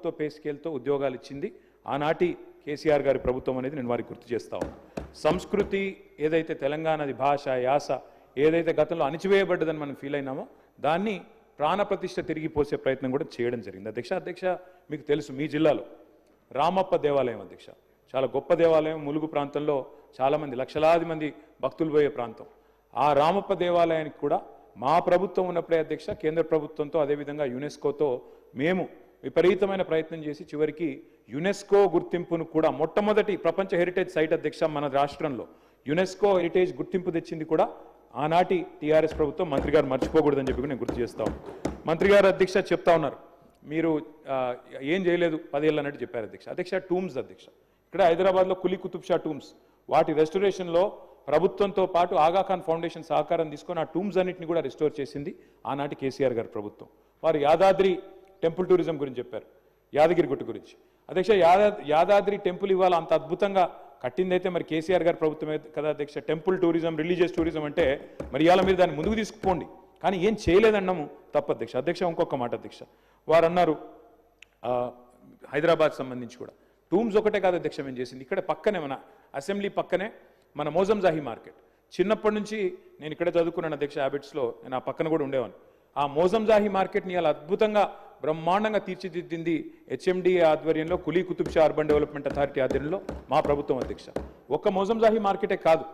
ప్రభుత్వ పే స్కేల్తో ఉద్యోగాలు ఇచ్చింది ఆనాటి కేసీఆర్ గారి ప్రభుత్వం అనేది నేను వారికి గుర్తు చేస్తా ఉన్నాను. సంస్కృతి ఏదైతే తెలంగాణది భాష యాస ఏదైతే గతంలో అణిచివేయబడ్డదని మనం ఫీల్ అయినామో దాన్ని ప్రాణప్రతిష్ఠ తిరిగి పోసే ప్రయత్నం కూడా చేయడం జరిగింది. అధ్యక్ష మీకు తెలుసు మీ జిల్లాలో రామప్ప దేవాలయం అధ్యక్ష చాలా గొప్ప దేవాలయం, ములుగు ప్రాంతంలో చాలామంది లక్షలాది మంది భక్తులు పోయే ప్రాంతం. ఆ రామప్ప దేవాలయానికి కూడా మా ప్రభుత్వం ఉన్నప్పుడే అధ్యక్ష కేంద్ర ప్రభుత్వంతో అదేవిధంగా యునెస్కోతో మేము విపరీతమైన ప్రయత్నం చేసి చివరికి యునెస్కో గుర్తింపును కూడా మొట్టమొదటి ప్రపంచ హెరిటేజ్ సైట్ అధ్యక్ష మన రాష్ట్రంలో యునెస్కో హెరిటేజ్ గుర్తింపు తెచ్చింది కూడా ఆనాటి టీఆర్ఎస్ ప్రభుత్వం. మంత్రి గారు మర్చిపోకూడదని చెప్పి నేను గుర్తు చేస్తా ఉన్నాను. మంత్రి గారు అధ్యక్ష చెప్తా ఉన్నారు మీరు ఏం చేయలేదు 10 ఏళ్ళు అన్నట్టు చెప్పారు అధ్యక్ష టూమ్స్ అధ్యక్ష ఇక్కడ హైదరాబాద్లో కులీ కుతుబ్ షా టూమ్స్ వాటి రెస్టోరేషన్లో ప్రభుత్వంతో పాటు ఆగాఖాన్ ఫౌండేషన్ సహకారం తీసుకొని ఆ టూమ్స్ అన్నింటినీ కూడా రిస్టోర్ చేసింది ఆనాటి కేసీఆర్ గారి ప్రభుత్వం. వారు యాదాద్రి టెంపుల్ టూరిజం గురించి చెప్పారు, యాదగిరి గుట్ట గురించి. అధ్యక్ష యాదాద్రి టెంపుల్ ఇవాళ అంత అద్భుతంగా కట్టిందైతే మరి కేసీఆర్ గారి ప్రభుత్వమే కదా అధ్యక్ష. టెంపుల్ టూరిజం రిలీజియస్ టూరిజం అంటే మరి ఇవాళ మీరు దాన్ని ముందుకు తీసుకుపోండి, కానీ ఏం చేయలేదన్నాము తప్పు అధ్యక్ష. ఇంకొక మాట అధ్యక్ష వారు అన్నారు హైదరాబాద్ సంబంధించి కూడా టూమ్స్ ఒకటే కాదు అధ్యక్ష మేము చేసింది ఇక్కడ పక్కనే మన అసెంబ్లీ పక్కనే మన మోజంజాహి మార్కెట్. చిన్నప్పటి నుంచి నేను ఇక్కడ చదువుకున్నాను అధ్యక్ష హ్యాబిట్స్లో, నేను ఆ పక్కన కూడా ఉండేవాను. ఆ మోజంజాహి మార్కెట్ని అలా అద్భుతంగా బ్రహ్మాండంగా తీర్చిదిద్దింది హెచ్ఎండి ఆధ్వర్యంలో Quli Qutub Shah urban development authority ఆధ్వర్యంలో మా ప్రభుత్వం అధ్యక్ష. ఒక్క మోజంజాహి మార్కెటే కాదు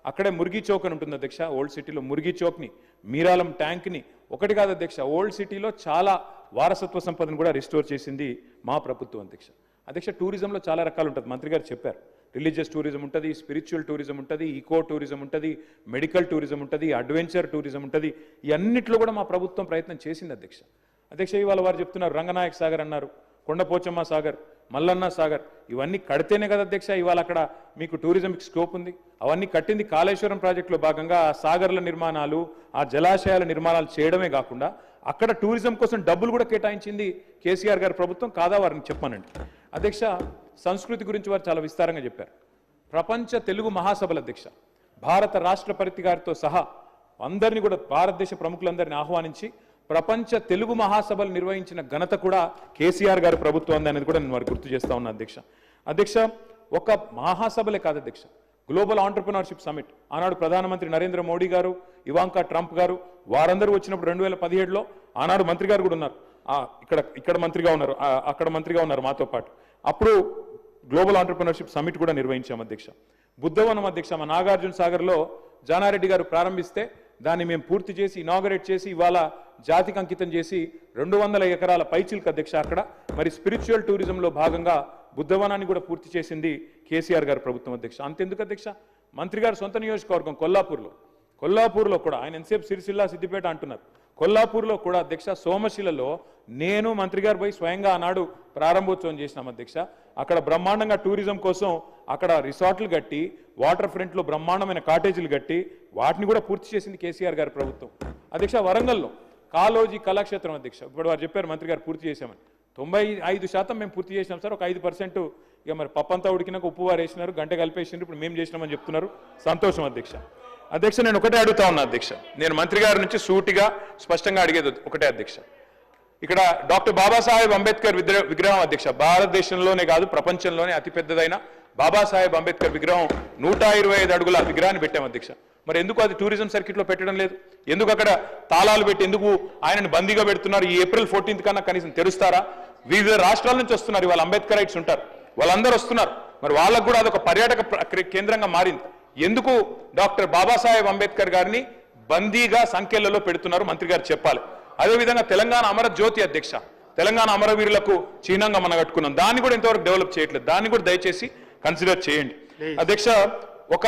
అక్కడే మురిగి చౌక్ అని ఉంటుంది అధ్యక్ష ఓల్డ్ సిటీలో. మురిగి చౌక్ని మీరాలం ట్యాంక్ని ఒకటి కాదు అధ్యక్ష ఓల్డ్ సిటీలో చాలా వారసత్వ సంపదను కూడా రిస్టోర్ చేసింది మా ప్రభుత్వం అధ్యక్ష. టూరిజంలో చాలా రకాలు ఉంటుంది, మంత్రి గారు చెప్పారు. రిలీజియస్ టూరిజం ఉంటుంది, స్పిరిచువల్ టూరిజం ఉంటుంది, ఈకో టూరిజం ఉంటుంది, మెడికల్ టూరిజం ఉంటుంది, అడ్వెంచర్ టూరిజం ఉంటుంది. ఈ అన్నింటిలో కూడా మా ప్రభుత్వం ప్రయత్నం చేసింది అధ్యక్ష. ఇవాళ వారు చెప్తున్నారు రంగనాయక సాగర్ అన్నారు, కొండపోచమ్మ సాగర్, మల్లన్న సాగర్, ఇవన్నీ కడితేనే కదా అధ్యక్ష ఇవాళ అక్కడ మీకు టూరిజంకి స్కోప్ ఉంది. అవన్నీ కట్టింది కాళేశ్వరం ప్రాజెక్టులో భాగంగా ఆ సాగర్ల నిర్మాణాలు ఆ జలాశయాల నిర్మాణాలు చేయడమే కాకుండా అక్కడ టూరిజం కోసం డబ్బులు కూడా కేటాయించింది కేసీఆర్ గారి ప్రభుత్వం కాదా వారిని చెప్పానండి అధ్యక్ష. సంస్కృతి గురించి వారు చాలా విస్తారంగా చెప్పారు. ప్రపంచ తెలుగు మహాసభల అధ్యక్ష భారత రాష్ట్రపతి గారితో సహా అందరినీ కూడా భారతదేశ ప్రముఖులందరినీ ఆహ్వానించి ప్రపంచ తెలుగు మహాసభలు నిర్వహించిన ఘనత కూడా కేసీఆర్ గారి ప్రభుత్వం అనేది కూడా నేను వారికి గుర్తు చేస్తా ఉన్నా అధ్యక్ష. ఒక మహాసభలే కాదు అధ్యక్ష, గ్లోబల్ ఆంటర్ప్రినర్షిప్ సమిట్ ఆనాడు ప్రధానమంత్రి నరేంద్ర మోడీ గారు, ఇవాంకా ట్రంప్ గారు వారందరూ వచ్చినప్పుడు 2017లో ఆనాడు మంత్రి గారు కూడా ఉన్నారు, ఇక్కడ మంత్రిగా ఉన్నారు, అక్కడ మంత్రిగా ఉన్నారు మాతో పాటు. అప్పుడు గ్లోబల్ ఆంటర్ప్రినర్షిప్ సమిట్ కూడా నిర్వహించాం అధ్యక్ష. బుద్ధవనం అధ్యక్ష మా నాగార్జున సాగర్లో జానారెడ్డి గారు ప్రారంభిస్తే దాన్ని మేము పూర్తి చేసి ఇనాగరేట్ చేసి ఇవాళ జాతికి అంకితం చేసి 200 ఎకరాల పైచిల్క్ అధ్యక్ష అక్కడ మరి స్పిరిచువల్ టూరిజంలో భాగంగా బుద్ధవనాన్ని కూడా పూర్తి చేసింది కేసీఆర్ గారి ప్రభుత్వం అధ్యక్ష. అంతెందుకు అధ్యక్ష మంత్రి గారు సొంత నియోజకవర్గం కొల్లాపూర్లో కూడా ఆయన ఎంతసేపు సిరిసిల్ల సిద్దిపేట అంటున్నారు, కొల్లాపూర్లో కూడా అధ్యక్ష సోమశిలలో నేను మంత్రి గారు పోయి స్వయంగా ఆనాడు ప్రారంభోత్సవం చేసినాం అధ్యక్ష. అక్కడ బ్రహ్మాండంగా టూరిజం కోసం అక్కడ రిసార్ట్లు కట్టి వాటర్ ఫ్రంట్లో బ్రహ్మాండమైన కాటేజీలు కట్టి వాటిని కూడా పూర్తి చేసింది కేసీఆర్ గారి ప్రభుత్వం అధ్యక్ష. వరంగల్లో కాలోజీ కళాక్షేత్రం అధ్యక్ష ఇప్పుడు వారు చెప్పారు మంత్రి గారు పూర్తి చేశామని. 95% మేము పూర్తి చేసినాం సార్, ఒక 5% ఇక మరి పప్పంతా ఉడికినాక ఉప్పు వారు వేసినారు, గంట కలిపేసినారు, ఇప్పుడు మేము చేసినామని చెప్తున్నారు. సంతోషం అధ్యక్ష. నేను ఒకటే అడుగుతా ఉన్నా అధ్యక్ష, నేను మంత్రి గారి నుంచి సూటిగా స్పష్టంగా అడిగేది ఒకటే అధ్యక్ష. ఇక్కడ డాక్టర్ బాబాసాహెబ్ అంబేద్కర్ విగ్రహం అధ్యక్ష భారతదేశంలోనే కాదు ప్రపంచంలోనే అతిపెద్దదైన బాబాసాహెబ్ అంబేద్కర్ విగ్రహం 125 అడుగుల విగ్రహాన్ని పెట్టాం అధ్యక్ష. మరి ఎందుకు అది టూరిజం సర్కిట్లో పెట్టడం లేదు? ఎందుకు అక్కడ తాళాలు పెట్టి ఎందుకు ఆయనను బందీగా పెడుతున్నారు? ఈ April 14th కన్నా కనీసం తెరుస్తారా? వివిధ రాష్ట్రాల నుంచి వస్తున్నారు, ఇవాళ అంబేద్కరైట్స్ ఉంటారు, వాళ్ళందరూ వస్తున్నారు, మరి వాళ్ళకు కూడా అదొక పర్యాటక కేంద్రంగా మారింది. ఎందుకు డాక్టర్ బాబాసాహెబ్ అంబేద్కర్ గారిని బందీగా సంఖ్యలలో పెడుతున్నారు మంత్రి గారు చెప్పాలి. అదేవిధంగా తెలంగాణ అమర జ్యోతి అధ్యక్ష, తెలంగాణ అమరవీరులకు చిహ్నంగా మనం కట్టుకున్నాం, దాన్ని కూడా ఇంతవరకు డెవలప్ చేయట్లేదు, దాన్ని కూడా దయచేసి కన్సిడర్ చేయండి అధ్యక్ష. ఒక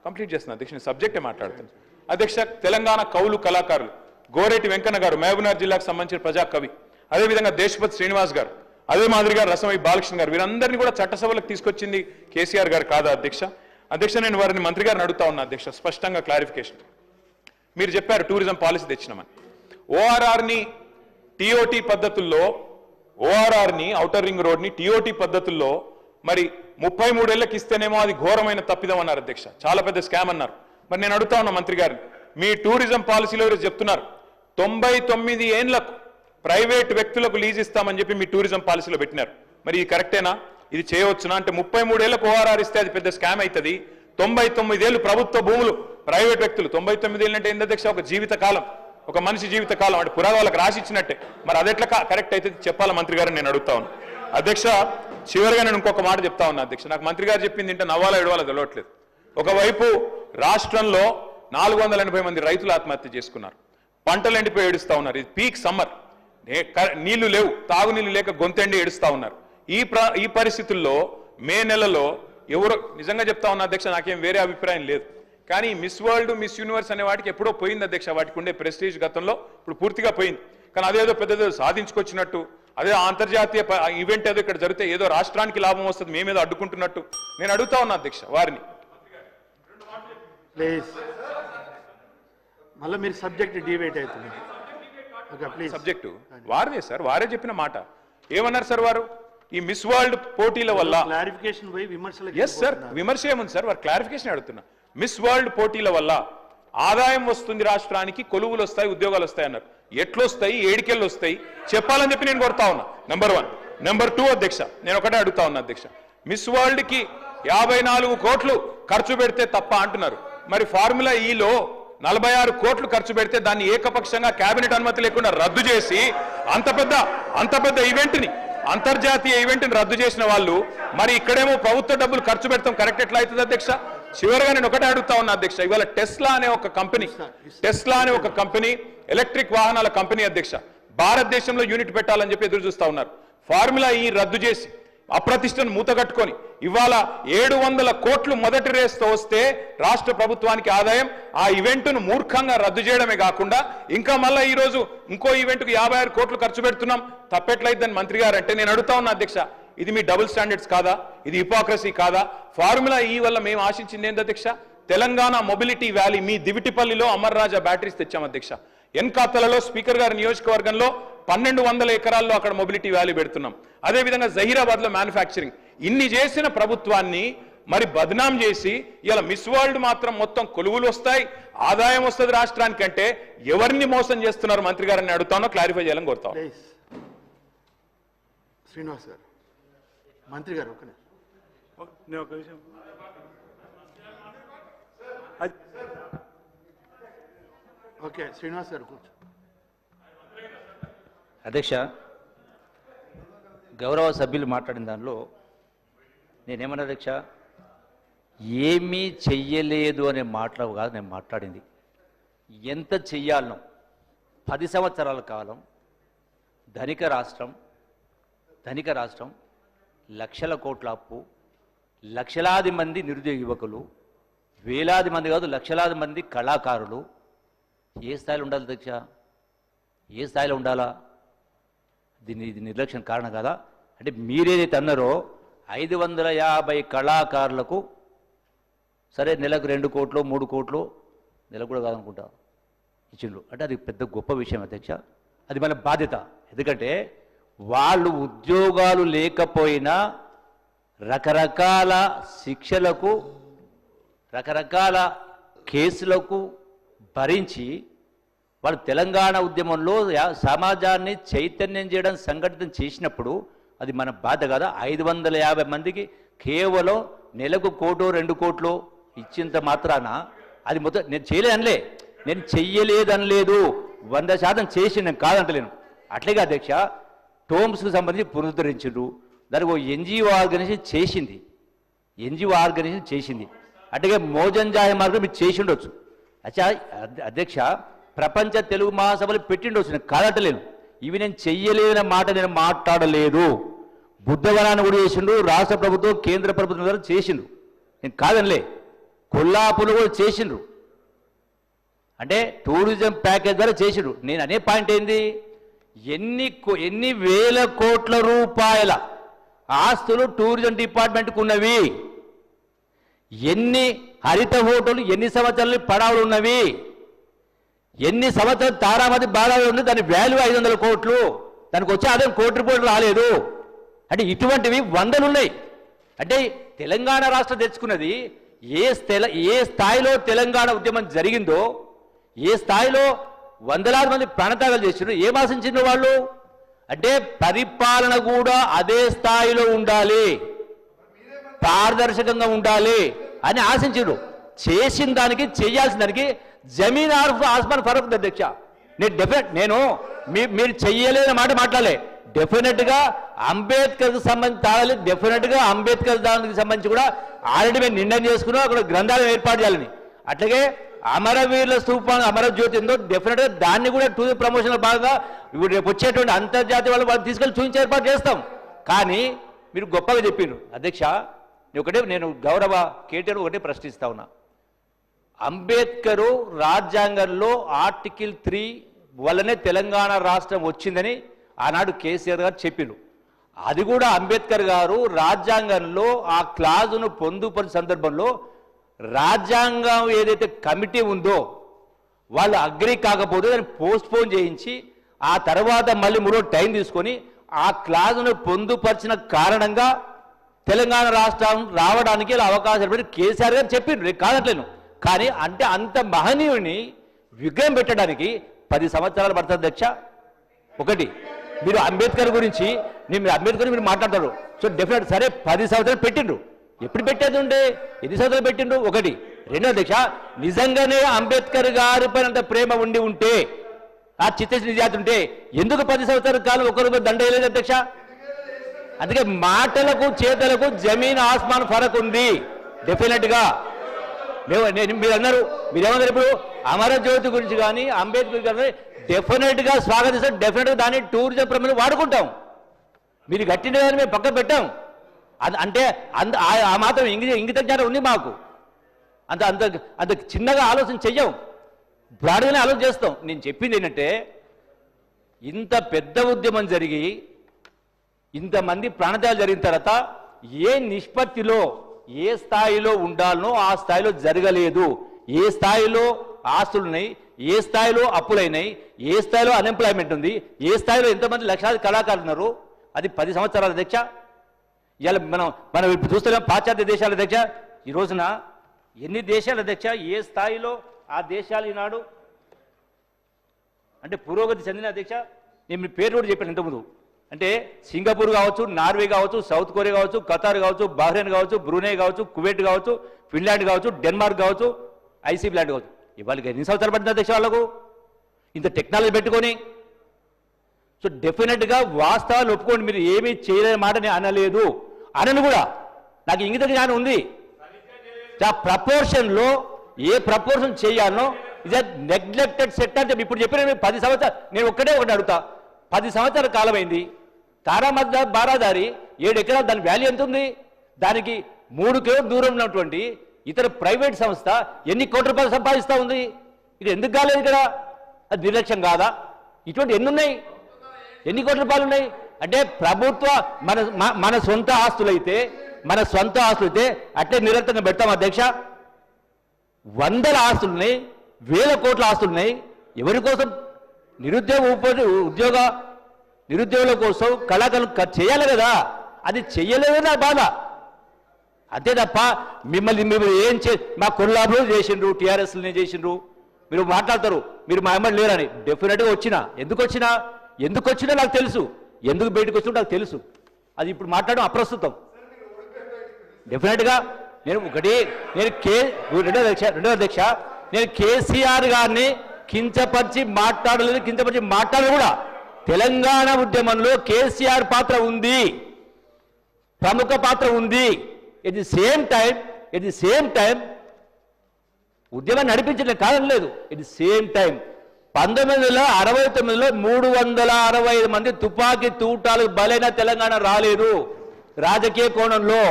కంప్లీట్ చేస్తున్నా అధ్యక్ష, సబ్జెక్టే మాట్లాడుతున్నాను అధ్యక్ష. తెలంగాణ కవులు కళాకారులు గోరేటి వెంకన్న గారు మహబూబ్నగర్ జిల్లాకు సంబంధించిన ప్రజా కవి, అదేవిధంగా దేశపతి శ్రీనివాస్ గారు, అదే మాదిరిగా రసమై బాలకృష్ణ గారు, వీరందరినీ కూడా చట్టసభలకు తీసుకొచ్చింది కేసీఆర్ గారు కాదా అధ్యక్ష? నేను వారిని మంత్రి గారిని అడుగుతా ఉన్నా అధ్యక్ష, స్పష్టంగా క్లారిఫికేషన్. మీరు చెప్పారు టూరిజం పాలసీ తెచ్చినామని. ఓఆర్ఆర్ని టీఓటీ పద్ధతుల్లో, ఓఆర్ఆర్ని ఔటర్ రింగ్ రోడ్ని టీఓటీ పద్ధతుల్లో మరి 33 ఏళ్ళకి ఇస్తేనేమో అది ఘోరమైన తప్పిదం అన్నారు అధ్యక్ష, చాలా పెద్ద స్కామ్ అన్నారు. మరి నేను అడుగుతా ఉన్నా మంత్రి గారిని, మీ టూరిజం పాలసీలో చెప్తున్నారు 99 ఏళ్లకు ప్రైవేట్ వ్యక్తులకు లీజ్ ఇస్తామని చెప్పి మీ టూరిజం పాలసీలో పెట్టినారు. మరి ఇది కరెక్టేనా? ఇది చేయవచ్చునా? అంటే 33 ఏళ్లకు ఓఆర్ఆర్ ఇస్తే అది పెద్ద స్కామ్ అవుతుంది. 99 ఏళ్ళు ప్రభుత్వ భూములు ప్రైవేట్ వ్యక్తులు, 99 ఏళ్ళు అంటే ఏంటి అధ్యక్ష? ఒక జీవిత కాలం, ఒక మనిషి జీవిత కాలం, అంటే పురాగా వాళ్ళకి రాసి ఇచ్చినట్టే. మరి అదెట్లా కరెక్ట్ అయితే చెప్పాలా మంత్రి గారు? నేను అడుగుతా ఉన్నాను అధ్యక్ష. చివరిగా నేను ఇంకొక మాట చెప్తా ఉన్నా అధ్యక్ష. నాకు మంత్రి గారు చెప్పింది ఇంటే నవ్వాలా ఏడవాలో తెలియట్లేదు. ఒకవైపు రాష్ట్రంలో 480 మంది రైతులు ఆత్మహత్య చేసుకున్నారు, పంటలు ఎండిపోయి ఏడుస్తా ఉన్నారు. ఇది పీక్ సమ్మర్, నీళ్లు లేవు, తాగునీళ్లు లేక గొంతెండి ఏడుస్తా ఉన్నారు. ఈ పరిస్థితుల్లో మే నెలలో ఎవరో, నిజంగా చెప్తా ఉన్నా అధ్యక్ష, నాకేం వేరే అభిప్రాయం లేదు, కానీ మిస్ వరల్డ్, మిస్ యూనివర్స్ అనే వాటికి ఎప్పుడో పోయింది అధ్యక్ష. వాటికి ఉండే ప్రెస్టీజ్ గతంలో ఇప్పుడు పూర్తిగా పోయింది. కానీ అదేదో పెద్దదో సాధించుకొచ్చినట్టు, అదే అంతర్జాతీయ ఈవెంట్ ఏదో ఇక్కడ జరిగితే ఏదో రాష్ట్రానికి లాభం వస్తుంది, మేమేదో అడ్డుకుంటున్నట్టు నేను అడుగుతా ఉన్నా అధ్యక్ష వారిని. ప్లీజ్ మళ్ళీ మీరు సబ్జెక్ట్ డిబేట్ అవుతుంది. సబ్జెక్టు వారిదే సార్, వారే చెప్పిన మాట. ఏమన్నారు సార్ వారు? ఈ మిస్ వరల్డ్ పోటీల వల్ల క్లారిఫికేషన్ పోయి విమర్శలు. ఎస్ సార్, విమర్శ ఏముంది సార్? వారు క్లారిఫికేషన్ అడుగుతున్నా. మిస్ వరల్డ్ పోటీల వల్ల ఆదాయం వస్తుంది రాష్ట్రానికి, కొలువులు వస్తాయి, ఉద్యోగాలు వస్తాయి అన్నారు. ఎట్లొస్తాయి, ఏడికెళ్ళు వస్తాయి చెప్పాలని చెప్పి నేను కోరుతా ఉన్నా. నెంబర్ 1. నెంబర్ 2 అధ్యక్ష, నేను ఒకటే అడుగుతా ఉన్నా అధ్యక్ష. మిస్ వరల్డ్ కి 54 కోట్లు ఖర్చు పెడితే తప్ప అంటున్నారు. మరి ఫార్ములా ఈలో 46 కోట్లు ఖర్చు పెడితే దాన్ని ఏకపక్షంగా కేబినెట్ అనుమతి లేకుండా రద్దు చేసి అంత పెద్ద ఈవెంట్ని, అంతర్జాతీయ ఈవెంట్ని రద్దు చేసిన వాళ్ళు మరి ఇక్కడేమో ప్రభుత్వ డబ్బులు ఖర్చు పెడతాం కరెక్ట్ ఎట్లా అవుతుంది అధ్యక్ష? చివరిగా నేను ఒకటే అడుగుతా ఉన్నా అధ్యక్ష. ఇవాళ టెస్లా అనే ఒక కంపెనీ ఎలక్ట్రిక్ వాహనాల కంపెనీ అధ్యక్ష, భారతదేశంలో యూనిట్ పెట్టాలని చెప్పి ఎదురు చూస్తా ఉన్నారు. ఫార్ములా ఈ రద్దు చేసి అప్రతిష్టను మూతగట్టుకొని ఇవాళ 700 కోట్లు మొదటి రేస్తో వస్తే రాష్ట్ర ప్రభుత్వానికి ఆదాయం, ఆ ఈవెంట్ను మూర్ఖంగా రద్దు చేయడమే కాకుండా ఇంకా మళ్ళీ ఈ రోజు ఇంకో ఈవెంట్కు 56 కోట్లు ఖర్చు పెడుతున్నాం, తప్పెట్లయిద్దని మంత్రి గారు అంటే నేను అడుగుతా ఉన్నా అధ్యక్ష, ఇది మీ డబుల్ స్టాండర్డ్స్ కాదా? ఇది హిపోక్రసీ కాదా? ఫార్ములా ఈ వల్ల మేము ఆశించింది ఏంటి అధ్యక్ష? తెలంగాణ మొబిలిటీ వ్యాలీ, మీ దివిటిపల్లిలో అమర్ రాజా బ్యాటరీస్ తెచ్చాం అధ్యక్ష. ఎన్కాతలలో స్పీకర్ గారి నియోజకవర్గంలో 1200 ఎకరాల్లో అక్కడ మొబిలిటీ వ్యాలీ పెడుతున్నాం. అదేవిధంగా జహీరాబాద్ లో మ్యానుఫ్యాక్చరింగ్. ఇన్ని చేసిన ప్రభుత్వాన్ని మరి బద్నాం చేసి ఇలా మిస్ వరల్డ్ మాత్రం మొత్తం కొలువులు వస్తాయి, ఆదాయం వస్తుంది రాష్ట్రానికి అంటే ఎవరిని మోసం చేస్తున్నారు మంత్రి గారిని అడుగుతానో క్లారిఫై చేయాలని కోరుతాం. శ్రీనివాస్ గారు, మంత్రి గారు ఒక విషయం. ఓకే శ్రీనివాస్ గారు కూర్చో. అధ్యక్ష, గౌరవ సభ్యులు మాట్లాడిన దానిలో నేనేమన్నా అధ్యక్ష, ఏమీ చెయ్యలేదు అనే మాటలు కాదు నేను మాట్లాడింది. ఎంత చెయ్యాలనో 10 సంవత్సరాల కాలం ధనిక రాష్ట్రం, లక్షల కోట్ల అప్పు, లక్షలాది మంది నిరుద్యోగ యువకులు, వేలాది మంది కాదు లక్షలాది మంది కళాకారులు. ఏ స్థాయిలో ఉండాలి అధ్యక్ష? ఏ స్థాయిలో ఉండాలా? ఇది నిర్లక్ష్యం కారణం కదా? అంటే మీరేదైతే అన్నారో 550 కళాకారులకు సరే నెలకు 2 కోట్లు 3 కోట్లు, నెలకు కూడా కాదనుకుంటా ఇచ్చిండ్రు. అంటే అది పెద్ద గొప్ప విషయం అధ్యక్ష. అది మన బాధ్యత. ఎందుకంటే వాళ్ళు ఉద్యోగాలు లేకపోయినా రకరకాల శిక్షలకు, రకరకాల కేసులకు భరించి వాళ్ళు తెలంగాణ ఉద్యమంలో సమాజాన్ని చైతన్యం చేయడం, సంఘటితం చేసినప్పుడు అది మన బాధ కదా. 550 మందికి కేవలం నెలకు 1 కోటో 2 కోట్లు ఇచ్చేంత మాత్రాన అది మొత్తం నేను చేయలేదనలే, నేను చెయ్యలేదనలేదు, 100% చేసి నేను కాదంటలేను. అట్లాగే అధ్యక్ష, టోమ్స్కు సంబంధించి పునరుద్ధరించారు, దానికి ఒక ఎన్జిఓ ఆర్గనైజేషన్ చేసింది. అట్లాగే మోజన్ జాహి మార్గం మీరు చేసి ఉండొచ్చు. అధ్యక్ష, ప్రపంచ తెలుగు మహాసభలు పెట్టిండొచ్చు, నేను కాదంటలేను. ఇవి నేను చెయ్యలేదన్న మాట నేను మాట్లాడలేదు. బుద్ధవనాన్ని కూడా చేసిండు, రాష్ట్ర ప్రభుత్వం కేంద్ర ప్రభుత్వం ద్వారా చేసిండ్రు, నేను కాదనలే. కొల్లాపులు కూడా చేసిండ్రు, అంటే టూరిజం ప్యాకేజ్ ద్వారా చేసిండ్రు. నేను అనే పాయింట్ ఏంది, ఎన్ని వేల కోట్ల రూపాయల ఆస్తులు టూరిజం డిపార్ట్మెంట్కు ఉన్నవి, ఎన్ని హరిత హోటళ్లు ఎన్ని సంవత్సరాలు పడావులు ఉన్నవి, ఎన్ని సంవత్సరాలు తారామతి బాగా ఉంది, దాని వాల్యూ 500 కోట్లు, దానికి వచ్చే ఆదాయం 1 కోటి రూపాయలు రాలేదు. అంటే ఇటువంటివి 100లు ఉన్నాయి. అంటే తెలంగాణ రాష్ట్రం తెచ్చుకున్నది ఏ స్థాయిలో తెలంగాణ ఉద్యమం జరిగిందో, ఏ స్థాయిలో వందలాది మంది ప్రాణత్యాగాలు చేసిండ్రు. ఏం ఆశించిండ్రు వాళ్ళు అంటే పరిపాలన కూడా అదే స్థాయిలో ఉండాలి, పారదర్శకంగా ఉండాలి అని ఆశించిండ్రు. చేసిన దానికి చేయాల్సిన దానికి జమీన్ ఆస్మాన్ ఫరక్ ఉంది అధ్యక్ష. నేను మీరు చెయ్యలేని మాట మాట్లాడలే. డెఫినెట్గా అంబేద్కర్కి సంబంధించి డెఫినెట్గా అంబేద్కర్ దానికి సంబంధించి కూడా ఆల్రెడీ మేము నిర్ణయం చేసుకున్నాం, అక్కడ గ్రంథాలయం ఏర్పాటు చేయాలని. అట్లాగే అమరవీరుల స్థూపం అమరజ్యోతి ఉందో డెఫినెట్గా దాన్ని కూడా టూరిజం ప్రమోషన్లో భాగంగా ఇప్పుడు రేపు వచ్చేటువంటి అంతర్జాతీయ వాళ్ళు తీసుకెళ్ళి చూపించి ఏర్పాటు చేస్తాం. కానీ మీరు గొప్పగా చెప్పిండ్రు అధ్యక్ష. నేను గౌరవ కేటీఆర్ ఒకటే ప్రశ్నిస్తా ఉన్నా. అంబేద్కరు రాజ్యాంగంలో ఆర్టికల్ 3 వల్లనే తెలంగాణ రాష్ట్రం వచ్చిందని ఆనాడు కేసీఆర్ గారు చెప్పిరు. అది కూడా అంబేద్కర్ గారు రాజ్యాంగంలో ఆ క్లాజును పొందుపరిచిన సందర్భంలో రాజ్యాంగం ఏదైతే కమిటీ ఉందో వాళ్ళు అగ్రి కాకపోతే దాన్ని పోస్ట్పోన్ చేయించి ఆ తర్వాత మళ్ళీ 3 టైం తీసుకొని ఆ క్లాజును పొందుపరిచిన కారణంగా తెలంగాణ రాష్ట్రం రావడానికి అవకాశం పెట్టి కేసీఆర్ గారు చెప్పిండ్రు, కాదట్లేను. కానీ అంటే అంత మహనీయుని విగ్రహం పెట్టడానికి 10 సంవత్సరాలు పడుతుంది అధ్యక్ష. ఒకటి మీరు అంబేద్కర్ గురించి మీరు మాట్లాడతారు. సో డెఫినెట్ సరే 10 సంవత్సరాలు పెట్టిండ్రు. ఎప్పుడు పెట్టేది ఉండే ఎన్ని సంవత్సరాలు పెట్టిండ్రు? ఒకటి. రెండో అధ్యక్ష, నిజంగానే అంబేద్కర్ గారి పైన ప్రేమ ఉండి ఉంటే ఆ చిత్తశుద్ధి నిజాతి ఉంటే ఎందుకు 10 సంవత్సరాల కాలం ఒకరు దండ వేయలేదు అధ్యక్ష? అందుకే మాటలకు చేతలకు జమీన్ ఆస్మాన్ ఫరక్ ఉంది డెఫినెట్గా. మీరు అన్నారు, మీరేమన్నారు ఇప్పుడు అమరజ్యోతి గురించి కానీ అంబేద్కర్ గారి డెఫినెట్గా స్వాగతిస్తాం, డెఫినెట్గా దాన్ని టూరిజం ప్రమేయం వాడుకుంటాం. మీరు గట్టిన మేము పక్క పెట్టాం. అంటే ఆ మాత్రం ఇంగిత జ్ఞానం ఉంది మాకు. అంత అంత అంత చిన్నగా ఆలోచన చెయ్యం, బ్రాడ్గానే ఆలోచన చేస్తాం. నేను చెప్పింది ఏంటంటే ఇంత పెద్ద ఉద్యమం జరిగి ఇంతమంది ప్రాణత్యాగాలు జరిగిన తర్వాత ఏ నిష్పత్తిలో ఏ స్థాయిలో ఉండాలనో ఆ స్థాయిలో జరగలేదు. ఏ స్థాయిలో ఆస్తులున్నాయి, ఏ స్థాయిలో అప్పులైనాయి, ఏ స్థాయిలో అన్ఎంప్లాయ్మెంట్ ఉంది, ఏ స్థాయిలో ఎంతమంది లక్షలాది కళాకారులు ఉన్నారు, అది 10 సంవత్సరాల అధ్యక్ష. ఇవాళ మనం ఇప్పుడు చూస్తున్నాం పాశ్చాత్య దేశాల అధ్యక్ష. ఈ రోజున ఎన్ని దేశాల అధ్యక్ష, ఏ స్థాయిలో ఆ దేశాలు ఈనాడు అంటే పురోగతి చెందిన అధ్యక్ష. నేను మీ పేరు కూడా చెప్పాను ఇంతకుముందు. అంటే సింగపూర్ కావచ్చు, నార్వే కావచ్చు, సౌత్ కొరియా కావచ్చు, ఖతార్ కావచ్చు, బహ్రెయిన్ కావచ్చు, బ్రూనై కావచ్చు, కువైట్ కావచ్చు, ఫిన్లాండ్ కావచ్చు, డెన్మార్క్ కావచ్చు, ఐసీబీ ల్యాండ్ కావచ్చు. ఇవాళ ఎన్ని సంవత్సరాలు పడుతుంది అధ్యక్ష వాళ్ళకు ఇంత టెక్నాలజీ పెట్టుకొని? సో డెఫినెట్గా వాస్తవాలు ఒప్పుకోండి. మీరు ఏమీ చేయలేని మాట నేను అనలేదు, అనను కూడా. నాకు ఇంగిత జ్ఞానం ఉంది. ఆ ప్రపోర్షన్లో ఏ ప్రపోర్షన్ చేయాలనో ఇస్ అ నెగ్లెక్టెడ్ సెక్టర్ అని చెప్పి ఇప్పుడు చెప్పిన 10 సంవత్సరాలు. నేను ఒకటి అడుగుతా, 10 సంవత్సరాల కాలమైంది. తారామద్ద బారాదారి 7 ఎకరాలు, దాని వాల్యూ ఎంత ఉంది? దానికి 3 కిలోమీటర్ల దూరం ఉన్నటువంటి ఇతర ప్రైవేట్ సంస్థ ఎన్ని కోట్ల రూపాయలు సంపాదిస్తూ ఉంది? ఇక్కడ ఎందుకు కాలేదు? ఇక్కడ అది నిర్లక్ష్యం కాదా? ఇటువంటి ఎన్ని ఉన్నాయి? ఎన్ని కోట్ల రూపాయలు ఉన్నాయి? అంటే ప్రభుత్వ మన సొంత ఆస్తులైతే అట్లే నిరంతరంగా పెడతాం అధ్యక్ష. వందల ఆస్తులున్నాయి, వేల కోట్ల ఆస్తులున్నాయి. ఎవరి కోసం? నిరుద్యోగుల కోసం కళాకారులు చేయాలి కదా. అది చెయ్యలేదే నా బాధ. అంతే తప్ప మిమ్మల్ని ఏం మా కొల్లాబులు చేసిండ్రు, టీఆర్ఎస్ని చేసిండ్రు. మీరు మాట్లాడతారు మీరు మా ఎమ్మెల్యే లేరని. డెఫినెట్గా ఎందుకు వచ్చినా నాకు తెలుసు, ఎందుకు బయటకు వచ్చినా నాకు తెలుసు. అది ఇప్పుడు మాట్లాడడం అప్రస్తుతం. డెఫినెట్గా రెండో అధ్యక్ష, నేను కేసీఆర్ గారిని కించపరిచి మాట్లాడలేదు కూడా. తెలంగాణ ఉద్యమంలో కేసీఆర్ పాత్ర ఉంది, ప్రముఖ పాత్ర ఉంది. ఎట్ ది సేమ్ టైం ఉద్యమాన్ని నడిపించడం కాదనలేదు. ఎట్ ది సేమ్ టైం 1969లో 365 మంది తుపాకీ తూటాలకు బలైన తెలంగాణ రాలేదు రాజకీయ కోణంలో.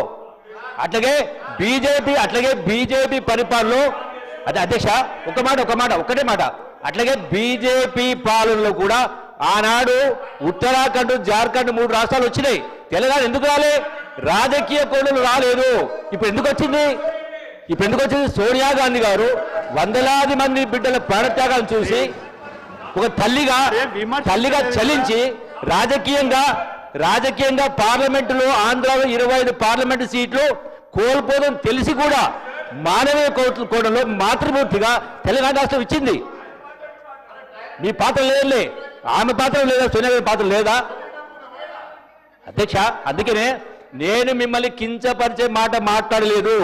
అట్లాగే బీజేపీ పరిపాలనలో అదే అధ్యక్ష ఒకటే మాట అట్లాగే బీజేపీ పాలనలో కూడా ఆనాడు ఉత్తరాఖండ్, జార్ఖండ్ 3 రాష్ట్రాలు వచ్చినాయి. తెలంగాణ ఎందుకు రాలే? రాజకీయ కోణంలో రాలేదు. ఇప్పుడు ఎందుకు వచ్చింది? సోనియా గాంధీ గారు వందలాది మంది బిడ్డల ప్రాణత్యాగాలను చూసి ఒక తల్లిగా చలించి రాజకీయంగా పార్లమెంటులో ఆంధ్రాలో 25 పార్లమెంటు సీట్లు కోల్పోవడం తెలిసి కూడా మానవీయ కోణంలో మాతృమూర్తిగా తెలంగాణ రాష్ట్రం ఇచ్చింది. మీ పాత్ర లేదులే, ఆమె పాత్ర లేదా, సోనియా గాంధీ పాత్ర లేదా? అధ్యక్ష, అందుకనే నేను మిమ్మల్ని కించపరిచే మాట మాట్లాడలేదు.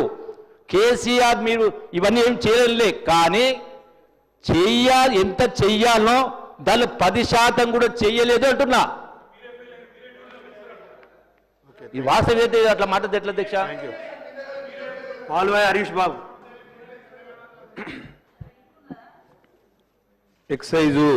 కేసీఆర్ మీరు ఇవన్నీ ఏం చేయలే, కానీ చెయ్యాలి, ఎంత చెయ్యాలో దానిలో 10% కూడా చెయ్యలేదు అంటున్నా. ఈ వాస్తవం అయితే అట్లా మాట్లాడితే ఎట్లా అధ్యక్ష? పాల్వాయి హరీష్ బాబు. ఎక్సైజు